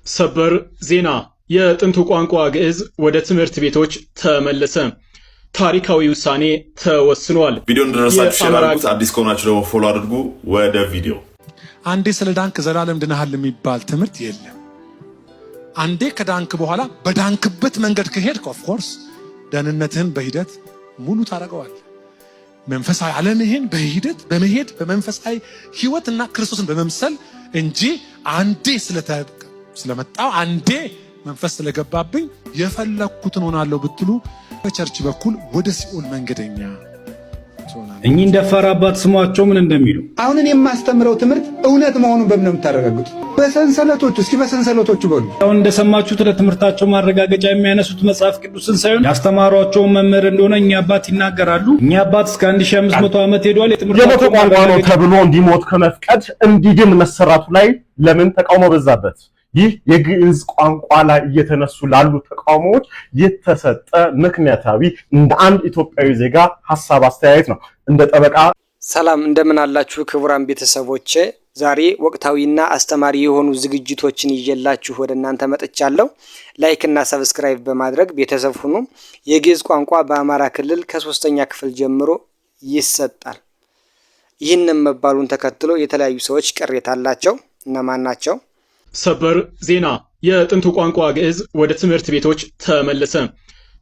ሰበር ዜና የጥንቱ ቋንቋ ግዕዝ ወደ ትምህርት ቤቶች ተመለሰ። ታሪካዊ ውሳኔ ተወስኗል። ቪዲዮን እንደረሳችሁ ሼር አድርጉት። አዲስ ከሆናችሁ ደግሞ ፎሎ አድርጉ። ወደ ቪዲዮ። አንዴ ስለ ዳንክ ዘላለም ድነሃል የሚባል ትምህርት የለም። አንዴ ከዳንክ በኋላ በዳንክበት መንገድ ከሄድክ ኦፍ ኮርስ ደህንነትህን በሂደት ሙሉ ታደርገዋለህ። መንፈሳዊ ዓለምህን በሂደት በመሄድ በመንፈሳዊ ህይወትና ክርስቶስን በመምሰል እንጂ አንዴ ስለመጣው አንዴ መንፈስ ስለገባብኝ የፈለኩትን ሆናለሁ ብትሉ በቸርች በኩል ወደ ሲኦል መንገደኛ ትሆናለህ። እኚህ እንደፈራ አባት ስሟቸው ምን እንደሚሉ አሁን እኔ የማስተምረው ትምህርት እውነት መሆኑን በምን ነው የምታረጋግጡት? በሰንሰለቶቹ እስኪ በሰንሰለቶቹ በሉ። አሁን እንደሰማችሁት ለትምህርታቸው ማረጋገጫ የሚያነሱት መጽሐፍ ቅዱስን ሳይሆን ያስተማሯቸው መምህር እንደሆነ እኛ አባት ይናገራሉ። እኛ አባት እስከ 1500 ዓመት ሄዷል። የሞተ ቋንቋ ነው ተብሎ እንዲሞት ከመፍቀድ እንዲድን መሰራቱ ላይ ለምን ተቃውሞ በዛበት? ይህ የግዕዝ ቋንቋ ላይ እየተነሱ ላሉ ተቃውሞዎች የተሰጠ ምክንያታዊ እንደ አንድ ኢትዮጵያዊ ዜጋ ሐሳብ አስተያየት ነው። እንደ ጠበቃ ሰላም እንደምን አላችሁ ክቡራን ቤተሰቦቼ፣ ዛሬ ወቅታዊና አስተማሪ የሆኑ ዝግጅቶችን ይዤላችሁ ወደ እናንተ መጥቻለሁ። ላይክ እና ሰብስክራይብ በማድረግ ቤተሰብ ሁኑ። የግዕዝ ቋንቋ በአማራ ክልል ከ3ኛ ክፍል ጀምሮ ይሰጣል። ይህንን መባሉን ተከትሎ የተለያዩ ሰዎች ቅሬታ አላቸው። እነማን ናቸው? ሰበር ዜና የጥንቱ ቋንቋ ግዕዝ ወደ ትምህርት ቤቶች ተመለሰ።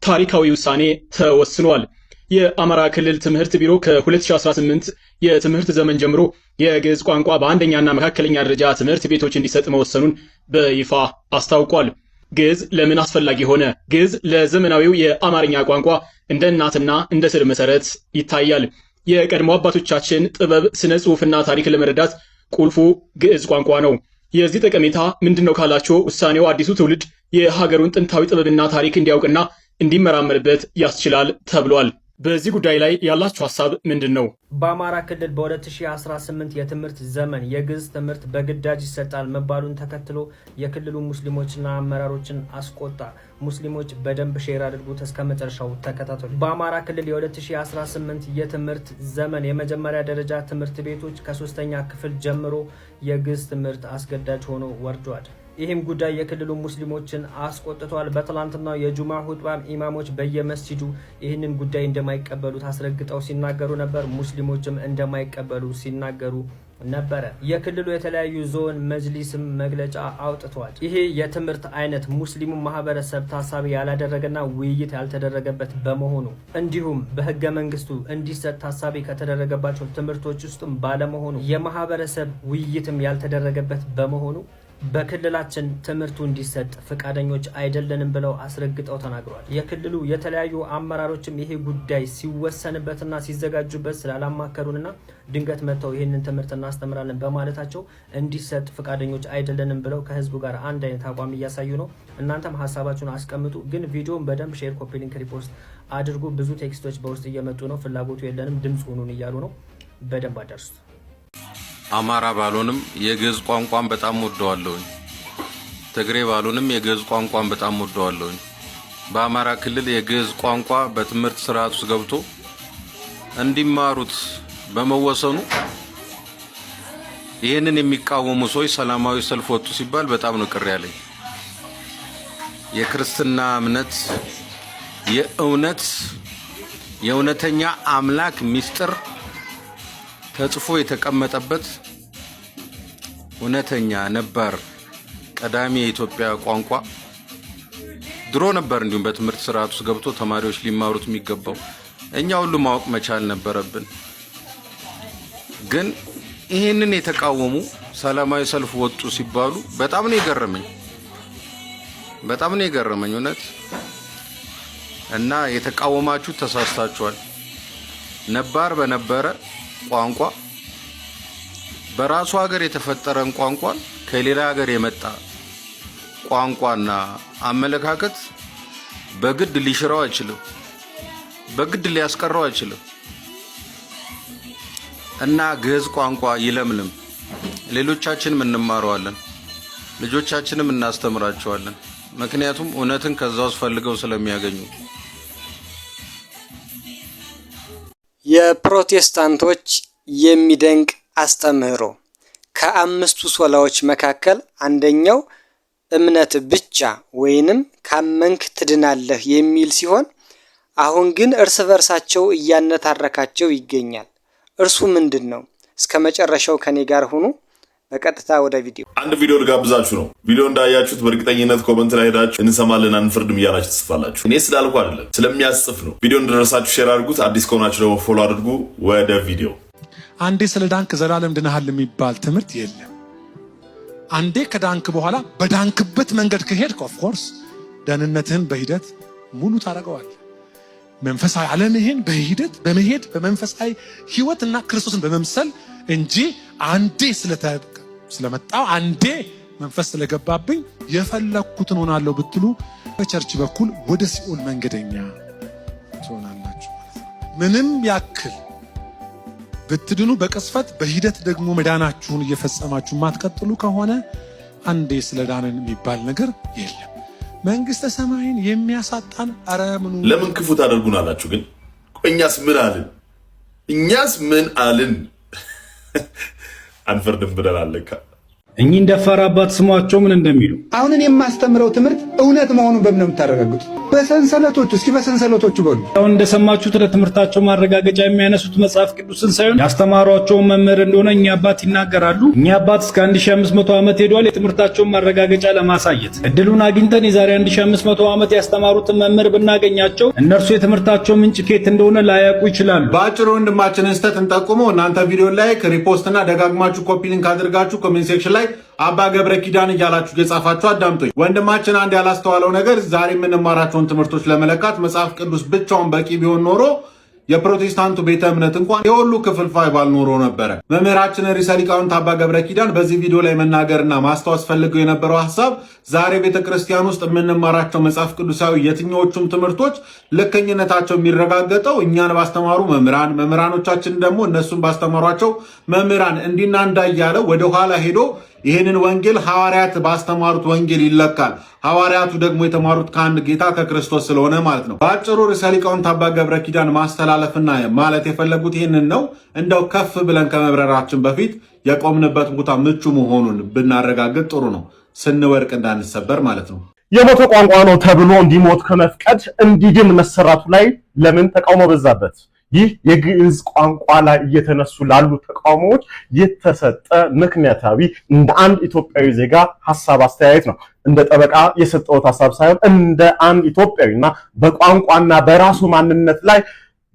ታሪካዊ ውሳኔ ተወስኗል። የአማራ ክልል ትምህርት ቢሮ ከ2018 የትምህርት ዘመን ጀምሮ የግዕዝ ቋንቋ በአንደኛና መካከለኛ ደረጃ ትምህርት ቤቶች እንዲሰጥ መወሰኑን በይፋ አስታውቋል። ግዕዝ ለምን አስፈላጊ ሆነ? ግዕዝ ለዘመናዊው የአማርኛ ቋንቋ እንደ እናትና እንደ ስር መሰረት ይታያል። የቀድሞ አባቶቻችን ጥበብ፣ ስነ ጽሑፍና ታሪክ ለመረዳት ቁልፉ ግዕዝ ቋንቋ ነው። የዚህ ጠቀሜታ ምንድነው ካላችሁ ውሳኔው አዲሱ ትውልድ የሀገሩን ጥንታዊ ጥበብና ታሪክ እንዲያውቅና እንዲመራመርበት ያስችላል ተብሏል። በዚህ ጉዳይ ላይ ያላችሁ ሐሳብ ምንድነው? በአማራ ክልል በ2018 የትምህርት ዘመን የግዕዝ ትምህርት በግዳጅ ይሰጣል መባሉን ተከትሎ የክልሉ ሙስሊሞችና አመራሮችን አስቆጣ። ሙስሊሞች በደንብ ሼር አድርጉት፣ እስከ መጨረሻው ተከታተሉ። በአማራ ክልል የ2018 የትምህርት ዘመን የመጀመሪያ ደረጃ ትምህርት ቤቶች ከ3ኛ ክፍል ጀምሮ የግዕዝ ትምህርት አስገዳጅ ሆኖ ወርዷል። ይህም ጉዳይ የክልሉ ሙስሊሞችን አስቆጥቷል። በትላንትናው የጁማ ሁጥባም ኢማሞች በየመስጂዱ ይህንን ጉዳይ እንደማይቀበሉት አስረግጠው ሲናገሩ ነበር። ሙስሊሞችም እንደማይቀበሉ ሲናገሩ ነበረ። የክልሉ የተለያዩ ዞን መጅሊስም መግለጫ አውጥቷል። ይሄ የትምህርት አይነት ሙስሊሙ ማህበረሰብ ታሳቢ ያላደረገና ውይይት ያልተደረገበት በመሆኑ እንዲሁም በህገ መንግስቱ እንዲሰጥ ታሳቢ ከተደረገባቸው ትምህርቶች ውስጥም ባለመሆኑ የማህበረሰብ ውይይትም ያልተደረገበት በመሆኑ በክልላችን ትምህርቱ እንዲሰጥ ፈቃደኞች አይደለንም ብለው አስረግጠው ተናግረዋል። የክልሉ የተለያዩ አመራሮችም ይሄ ጉዳይ ሲወሰንበትና ሲዘጋጁበት ስላላማከሩንና ድንገት መጥተው ይህንን ትምህርት እናስተምራለን በማለታቸው እንዲሰጥ ፈቃደኞች አይደለንም ብለው ከህዝቡ ጋር አንድ አይነት አቋም እያሳዩ ነው። እናንተም ሀሳባችሁን አስቀምጡ፣ ግን ቪዲዮን በደንብ ሼር፣ ኮፒ ሊንክ፣ ሪፖስት አድርጉ። ብዙ ቴክስቶች በውስጥ እየመጡ ነው። ፍላጎቱ የለንም ድምጽ ሁኑን እያሉ ነው። በደንብ አደርሱት። አማራ ባልሆንም የግዕዝ ቋንቋን በጣም ወደዋለሁኝ። ትግሬ ባልሆንም የግዕዝ ቋንቋን በጣም ወደዋለሁኝ። በአማራ ክልል የግዕዝ ቋንቋ በትምህርት ስርዓት ውስጥ ገብቶ እንዲማሩት በመወሰኑ ይህንን የሚቃወሙ ሰዎች ሰላማዊ ሰልፍ ወጡ ሲባል በጣም ነው ቅር ያለኝ። የክርስትና እምነት የእውነተኛ አምላክ ሚስጥር ተጽፎ የተቀመጠበት እውነተኛ ነባር ቀዳሚ የኢትዮጵያ ቋንቋ ድሮ ነበር። እንዲሁም በትምህርት ስርዓት ውስጥ ገብቶ ተማሪዎች ሊማሩት የሚገባው እኛ ሁሉ ማወቅ መቻል ነበረብን። ግን ይህንን የተቃወሙ ሰላማዊ ሰልፍ ወጡ ሲባሉ በጣም ነው የገረመኝ እውነት። እና የተቃወማችሁ ተሳስታችኋል። ነባር በነበረ ቋንቋ በራሱ ሀገር የተፈጠረን ቋንቋ ከሌላ ሀገር የመጣ ቋንቋና አመለካከት በግድ ሊሽረው አይችልም፣ በግድ ሊያስቀረው አይችልም። እና ግዕዝ ቋንቋ ይለምልም፣ ሌሎቻችንም እንማረዋለን፣ ልጆቻችንም እናስተምራቸዋለን። ምክንያቱም እውነትን ከዛ ውስጥ ፈልገው ስለሚያገኙ። የፕሮቴስታንቶች የሚደንቅ አስተምህሮ ከአምስቱ ሶላዎች መካከል አንደኛው እምነት ብቻ ወይንም ካመንክ ትድናለህ የሚል ሲሆን አሁን ግን እርስ በርሳቸው እያነታረካቸው ይገኛል። እርሱ ምንድነው? እስከ መጨረሻው ከኔ ጋር ሁኑ። በቀጥታ ወደ ቪዲዮ አንድ ቪዲዮ ልጋብዛችሁ ነው። ቪዲዮ እንዳያችሁት በእርግጠኝነት ኮመንት ላይ ሄዳችሁ እንሰማለን አንፈርድም እያላችሁ ትጽፋላችሁ። እኔ ስላልኩ አይደለም ስለሚያስጽፍ ነው። ቪዲዮ እንደደረሳችሁ ሼር አድርጉት። አዲስ ከሆናችሁ ደግሞ ፎሎ አድርጉ። ወደ ቪዲዮ። አንዴ ስለ ዳንክ ዘላለም ድነሃል የሚባል ትምህርት የለም። አንዴ ከዳንክ በኋላ በዳንክበት መንገድ ከሄድክ ኦፍ ኮርስ ደህንነትህን በሂደት ሙሉ ታደርገዋለህ። መንፈሳዊ ዓለምህን በሂደት በመሄድ በመንፈሳዊ ህይወትና ክርስቶስን በመምሰል እንጂ አንዴ ስለመጣው አንዴ መንፈስ ስለገባብኝ የፈለኩትን ሆናለሁ ብትሉ በቸርች በኩል ወደ ሲኦል መንገደኛ ትሆናላችሁ ማለት ነው። ምንም ያክል ብትድኑ በቅስፈት በሂደት ደግሞ መዳናችሁን እየፈጸማችሁ ማትቀጥሉ ከሆነ አንዴ ስለዳነን የሚባል ነገር የለም። መንግስተ ሰማይን የሚያሳጣን አረምኑ ለምን ክፉ ታደርጉናላችሁ? ግን እኛስ ምን አልን? አንፈርድም ብለናል። ለካ እኚህ እንደፈራ አባት ስሟቸው ምን እንደሚሉ አሁን እኔ የማስተምረው ትምህርት እውነት መሆኑን በምን ነው የምታረጋግጡት? በሰንሰለቶቹ እስኪ በሰንሰለቶቹ በሉ። አሁን እንደሰማችሁት ለትምህርታቸው ማረጋገጫ የሚያነሱት መጽሐፍ ቅዱስን ሳይሆን ያስተማሯቸውን መምህር እንደሆነ እኚህ አባት ይናገራሉ። እኚህ አባት እስከ 1500 ዓመት ሄደዋል የትምህርታቸውን ማረጋገጫ ለማሳየት። እድሉን አግኝተን የዛሬ 1500 ዓመት ያስተማሩትን መምህር ብናገኛቸው እነርሱ የትምህርታቸው ምንጭ ከየት እንደሆነ ላያውቁ ይችላሉ። በአጭሩ ወንድማችንን ስተት እንጠቁመው። እናንተ ቪዲዮ ላይ ሪፖስት እና ደጋግማችሁ ኮፒ ሊንክ አድርጋችሁ ኮሜንት ሴክሽን ላይ አባ ገብረ ኪዳን እያላችሁ የጻፋችሁ አዳምጡኝ። ወንድማችን አንድ ያላስተዋለው ነገር ዛሬ የምንማራቸውን ትምህርቶች ለመለካት መጽሐፍ ቅዱስ ብቻውን በቂ ቢሆን ኖሮ የፕሮቴስታንቱ ቤተ እምነት እንኳን የሁሉ ክፍልፋይ ባልኖሮ ነበረ። መምህራችን ርዕሰ ሊቃውንት አባ ገብረ ኪዳን በዚህ ቪዲዮ ላይ መናገርና ማስታወስ ፈልገው የነበረው ሐሳብ ዛሬ ቤተክርስቲያን ውስጥ የምንማራቸው መጽሐፍ ቅዱሳዊ የትኞቹም ትምህርቶች ልከኝነታቸው የሚረጋገጠው እኛን ባስተማሩ መምህራኖቻችን ደግሞ እነሱን ባስተማሯቸው መምህራን እንዲና እንዳያለ ወደ ኋላ ሄዶ ይህንን ወንጌል ሐዋርያት ባስተማሩት ወንጌል ይለካል። ሐዋርያቱ ደግሞ የተማሩት ከአንድ ጌታ ከክርስቶስ ስለሆነ ማለት ነው። በአጭሩ ርዕሰ ሊቃውንት አባ ገብረ ኪዳን ማስተላለፍና ማለት የፈለጉት ይህንን ነው። እንደው ከፍ ብለን ከመብረራችን በፊት የቆምንበት ቦታ ምቹ መሆኑን ብናረጋግጥ ጥሩ ነው፣ ስንወድቅ እንዳንሰበር ማለት ነው። የሞተ ቋንቋ ነው ተብሎ እንዲሞት ከመፍቀድ እንዲድን መሰራቱ ላይ ለምን ተቃውሞ በዛበት? ይህ የግዕዝ ቋንቋ ላይ እየተነሱ ላሉ ተቃውሞዎች የተሰጠ ምክንያታዊ እንደ አንድ ኢትዮጵያዊ ዜጋ ሐሳብ አስተያየት ነው። እንደ ጠበቃ የሰጠሁት ሐሳብ ሳይሆን እንደ አንድ ኢትዮጵያዊና በቋንቋና በራሱ ማንነት ላይ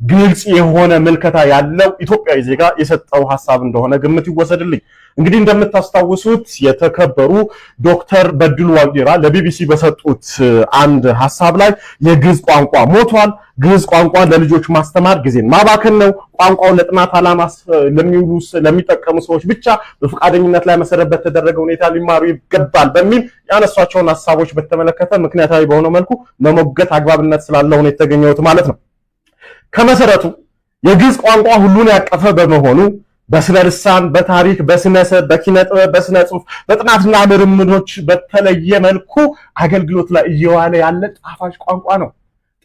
ግልጽ የሆነ ምልከታ ያለው ኢትዮጵያዊ ዜጋ የሰጠው ሐሳብ እንደሆነ ግምት ይወሰድልኝ። እንግዲህ እንደምታስታውሱት የተከበሩ ዶክተር በድሉ ዋቅጅራ ለቢቢሲ በሰጡት አንድ ሐሳብ ላይ የግዕዝ ቋንቋ ሞቷል፣ ግዕዝ ቋንቋን ለልጆች ማስተማር ጊዜን ማባከን ነው፣ ቋንቋውን ለጥናት ዓላማ ለሚጠቀሙ ሰዎች ብቻ በፈቃደኝነት ላይ መሰረት በተደረገ ሁኔታ ሊማሩ ይገባል በሚል ያነሷቸውን ሐሳቦች በተመለከተ ምክንያታዊ በሆነ መልኩ መሞገት አግባብነት ስላለው ነው የተገኘሁት ማለት ነው። ከመሰረቱ የግዕዝ ቋንቋ ሁሉን ያቀፈ በመሆኑ በስነ ልሳን፣ በታሪክ፣ በስነሰብ፣ በኪነ ጥበብ፣ በስነ ጽሁፍ፣ በጥናትና ምርምሮች በተለየ መልኩ አገልግሎት ላይ እየዋለ ያለ ጣፋጭ ቋንቋ ነው።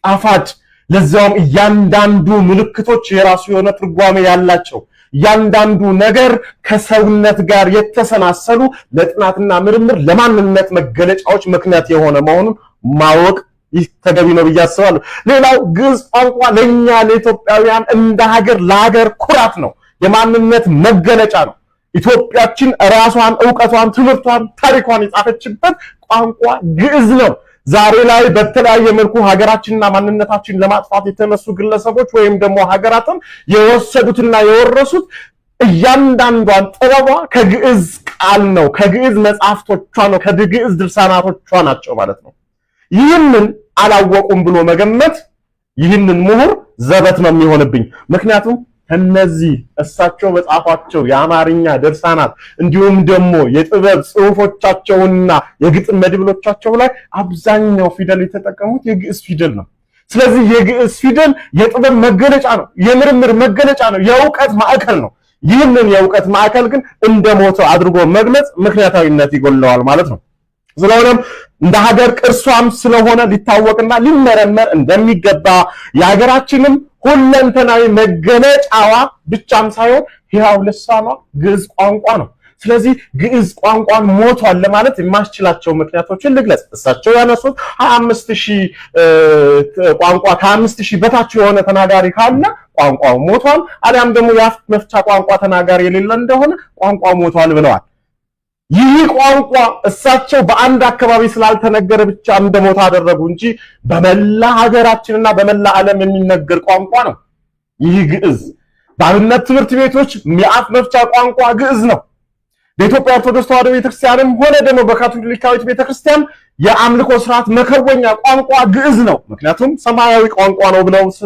ጣፋጭ ለዛውም እያንዳንዱ ምልክቶች የራሱ የሆነ ትርጓሜ ያላቸው፣ እያንዳንዱ ነገር ከሰውነት ጋር የተሰናሰሉ ለጥናትና ምርምር ለማንነት መገለጫዎች ምክንያት የሆነ መሆኑን ማወቅ ይህ ተገቢ ነው ብዬ አስባለሁ። ሌላው ግዕዝ ቋንቋ ለኛ ለኢትዮጵያውያን እንደ ሀገር ለሀገር ኩራት ነው፣ የማንነት መገለጫ ነው። ኢትዮጵያችን ራሷን፣ ዕውቀቷን፣ ትምህርቷን፣ ታሪኳን የጻፈችበት ቋንቋ ግዕዝ ነው። ዛሬ ላይ በተለያየ መልኩ ሀገራችንና ማንነታችን ለማጥፋት የተነሱ ግለሰቦች ወይም ደግሞ ሀገራትን የወሰዱትና የወረሱት እያንዳንዷን ጥበቧ ከግዕዝ ቃል ነው፣ ከግዕዝ መጽሐፍቶቿ ነው፣ ከግዕዝ ድርሳናቶቿ ናቸው ማለት ነው። ይህንን አላወቁም ብሎ መገመት ይህንን ምሁር ዘበት ነው የሚሆንብኝ። ምክንያቱም እነዚህ እሳቸው በጻፏቸው የአማርኛ ድርሳናት እንዲሁም ደግሞ የጥበብ ጽሑፎቻቸውና የግጥም መድብሎቻቸው ላይ አብዛኛው ፊደል የተጠቀሙት የግዕዝ ፊደል ነው። ስለዚህ የግዕዝ ፊደል የጥበብ መገለጫ ነው፣ የምርምር መገለጫ ነው፣ የእውቀት ማዕከል ነው። ይህንን የእውቀት ማዕከል ግን እንደሞተ አድርጎ መግለጽ ምክንያታዊነት ይጎለዋል ማለት ነው። ስለሆነም እንደ ሀገር ቅርሷም ስለሆነ ሊታወቅና ሊመረመር እንደሚገባ የሀገራችንም ሁለንተናዊ መገለጫዋ ብቻም ሳይሆን ሕያው ልሳኗ ግዕዝ ቋንቋ ነው። ስለዚህ ግዕዝ ቋንቋን ሞቷል ለማለት የማስችላቸው ምክንያቶችን ልግለጽ። እሳቸው ያነሱት 25000 ቋንቋ ከ5000 በታች የሆነ ተናጋሪ ካለ ቋንቋው ሞቷል፣ አሊያም ደግሞ የአፍ መፍቻ ቋንቋ ተናጋሪ የሌለ እንደሆነ ቋንቋው ሞቷል ብለዋል። ይህ ቋንቋ እሳቸው በአንድ አካባቢ ስላልተነገረ ብቻ እንደሞት አደረጉ እንጂ በመላ ሀገራችንና በመላ ዓለም የሚነገር ቋንቋ ነው። ይህ ግዕዝ በአብነት ትምህርት ቤቶች የአፍ መፍቻ ቋንቋ ግዕዝ ነው። በኢትዮጵያ ኦርቶዶክስ ተዋሕዶ ቤተክርስቲያንም ሆነ ደግሞ በካቶሊካዊት ቤተክርስቲያን የአምልኮ ስርዓት መከወኛ ቋንቋ ግዕዝ ነው። ምክንያቱም ሰማያዊ ቋንቋ ነው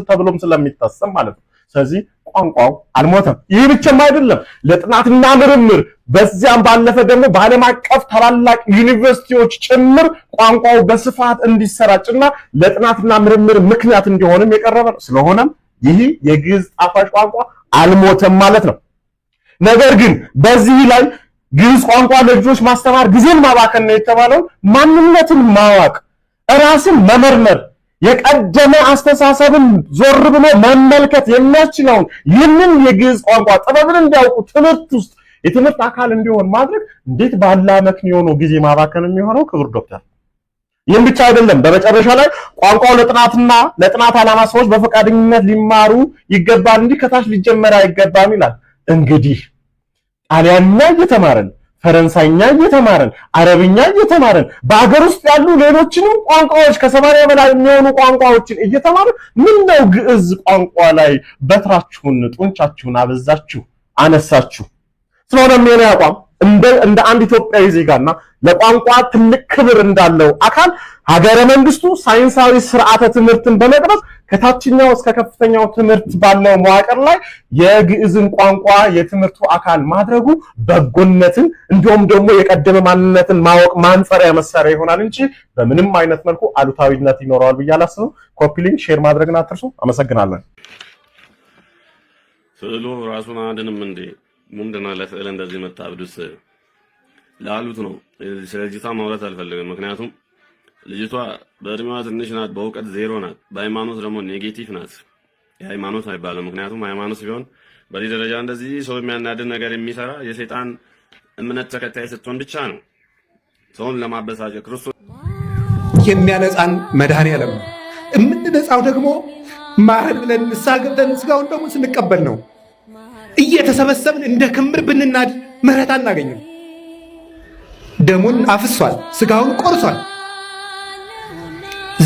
ተብሎም ስለሚታሰብ ማለት ነው። ስለዚህ ቋንቋው አልሞተም። ይህ ብቻም አይደለም፣ ለጥናትና ምርምር በዚያም ባለፈ ደግሞ በዓለም አቀፍ ታላላቅ ዩኒቨርሲቲዎች ጭምር ቋንቋው በስፋት እንዲሰራጭና ለጥናትና ምርምር ምክንያት እንዲሆንም የቀረበ ነው። ስለሆነም ይህ የግዕዝ ጣፋጭ ቋንቋ አልሞተም ማለት ነው። ነገር ግን በዚህ ላይ ግዕዝ ቋንቋ ለልጆች ማስተማር ጊዜን ማባከን ነው የተባለው ማንነትን ማወቅ፣ ራስን መመርመር፣ የቀደመ አስተሳሰብን ዞር ብሎ መመልከት የሚያስችለውን ይህንን የግዕዝ ቋንቋ ጥበብን እንዲያውቁ ትምህርት ውስጥ የትምህርት አካል እንዲሆን ማድረግ እንዴት ባለ መክንዮ ነው ጊዜ ማባከን የሚሆነው? ክቡር ዶክተር፣ ይህም ብቻ አይደለም። በመጨረሻ ላይ ቋንቋው ለጥናት ዓላማ ሰዎች በፈቃደኝነት ሊማሩ ይገባል እንጂ ከታች ሊጀመር አይገባም ይላል። እንግዲህ ጣሊያንኛ እየተማረን፣ ፈረንሳይኛ እየተማረን፣ አረብኛ እየተማረን በአገር ውስጥ ያሉ ሌሎችንም ቋንቋዎች ከ80 በላይ የሚሆኑ ቋንቋዎችን እየተማረን ምን ነው ግዕዝ ቋንቋ ላይ በትራችሁን ጡንቻችሁን አበዛችሁ አነሳችሁ? ስለሆነም የኔ አቋም እንደ አንድ ኢትዮጵያዊ ዜጋና ለቋንቋ ትልቅ ክብር እንዳለው አካል ሀገረ መንግስቱ ሳይንሳዊ ስርዓተ ትምህርትን በመቅረጽ ከታችኛው እስከ ከፍተኛው ትምህርት ባለው መዋቅር ላይ የግዕዝን ቋንቋ የትምህርቱ አካል ማድረጉ በጎነትን እንዲሁም ደግሞ የቀደመ ማንነትን ማወቅ ማንጸሪያ መሳሪያ ይሆናል እንጂ በምንም አይነት መልኩ አሉታዊነት ይኖረዋል ብዬ አላስብም። ኮፒ ሊንክ ሼር ማድረግን አትርሱ። አመሰግናለሁ። ስዕሉ ራሱን አንድንም እንዴ ምንድነው ለስዕል እንደዚህ መታብዱስ ላሉት ነው። ስለዚህ ማውራት አልፈልግም። ምክንያቱም ልጅቷ በእድሜዋ ትንሽ ናት፣ በእውቀት ዜሮ ናት፣ በሃይማኖት ደግሞ ኔጌቲቭ ናት። የሃይማኖት አይባልም። ምክንያቱም ሃይማኖት ቢሆን በዚህ ደረጃ እንደዚህ ሰው የሚያናድድ ነገር የሚሰራ የሰይጣን እምነት ተከታይ ስትሆን ብቻ ነው ሰውን ለማበሳጨት። ክርስቶስ የሚያነጻን መድኃኔዓለም ነው። የምንነጻው ደግሞ ማረን ብለን ንስሐ ገብተን ስጋውን ደግሞ ስንቀበል ነው። እየተሰበሰብን እንደ ክምር ብንናድ ምህረት አናገኝም። ደሙን አፍሷል፣ ስጋውን ቆርሷል፣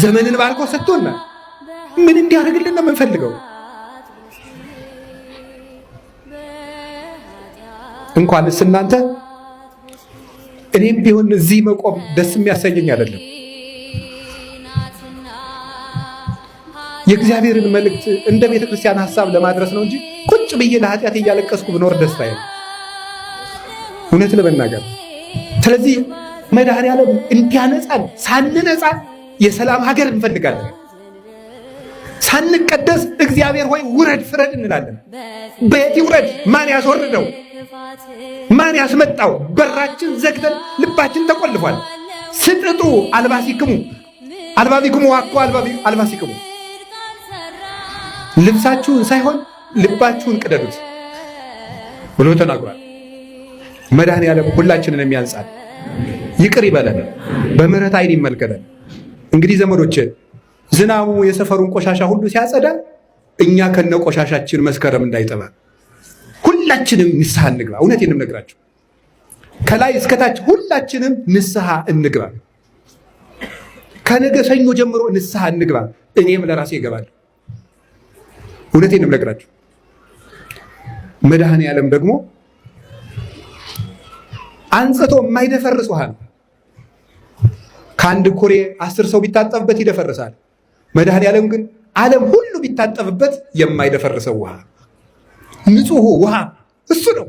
ዘመንን ባርኮ ሰጥቶናል። ምን እንዲያደርግልን ነው የምንፈልገው? እንኳንስ እናንተ እኔም ቢሆን እዚህ መቆም ደስ የሚያሰኘኝ አይደለም። የእግዚአብሔርን መልእክት እንደ ቤተ ክርስቲያን ሐሳብ ለማድረስ ነው እንጂ ቁጭ ብዬ ለኃጢአት እያለቀስኩ ብኖር ደስታዬ ነው፣ እውነት ለመናገር። ስለዚህ መድኃኔዓለም እንዲያነጻን ሳንነጻ የሰላም ሀገር እንፈልጋለን። ሳንቀደስ እግዚአብሔር ሆይ ውረድ ፍረድ እንላለን። በየት ይውረድ? ማን ያስወርደው? ማን ያስመጣው? በራችን ዘግተን ልባችን ተቆልፏል። ስጥጡ አልባሲክሙ አልባቢክሙ ዋኮ አልባሲክሙ፣ ልብሳችሁን ሳይሆን ልባችሁን ቅደዱት ብሎ ተናግሯል። መድኃኔዓለም ሁላችንን የሚያንጻን ይቅር ይበለን፣ በምህረት አይን ይመልከተን። እንግዲህ ዘመዶች ዝናቡ የሰፈሩን ቆሻሻ ሁሉ ሲያጸዳ እኛ ከነ ቆሻሻችን መስከረም እንዳይጠባ ሁላችንም ንስሐ እንግባ። እውነቴን ነው የምነግራችሁ፣ ከላይ እስከታች ሁላችንም ንስሐ እንግባ። ከነገ ሰኞ ጀምሮ ንስሐ እንግባ። እኔም ለራሴ እገባለሁ። እውነቴን ነው የምነግራችሁ። መድኃኔዓለም ደግሞ አንጽቶ የማይደፈርስ ውሃ ነው። ከአንድ ኩሬ 10 ሰው ቢታጠብበት ይደፈርሳል። መድኃኔዓለም ግን ዓለም ሁሉ ቢታጠብበት የማይደፈርሰው ውሃ፣ ንጹህ ውሃ እሱ ነው።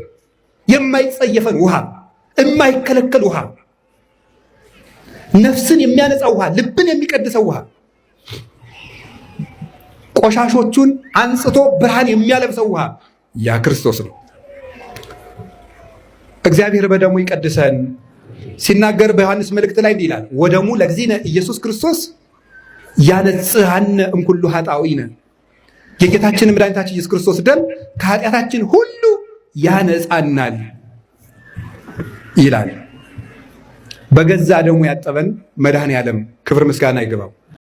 የማይጸየፈን ውሃ፣ የማይከለከል ውሃ፣ ነፍስን የሚያነጻ ውሃ፣ ልብን የሚቀድሰው ውሃ፣ ቆሻሾቹን አንጽቶ ብርሃን የሚያለብሰው ውሃ ያ ክርስቶስ ነው። እግዚአብሔር በደሙ ይቀድሰን ሲናገር በዮሐንስ መልእክት ላይ እንዲህ ይላል፣ ወደሙ ለእግዚእነ ኢየሱስ ክርስቶስ ያነጽሐነ እምኩሉ ኃጣውኢነ። የጌታችን መድኃኒታችን ኢየሱስ ክርስቶስ ደም ከኃጢአታችን ሁሉ ያነጻናል። ይላል። በገዛ ደሙ ያጠበን መድኃኔ ዓለም ክብር ምስጋና ይግባው።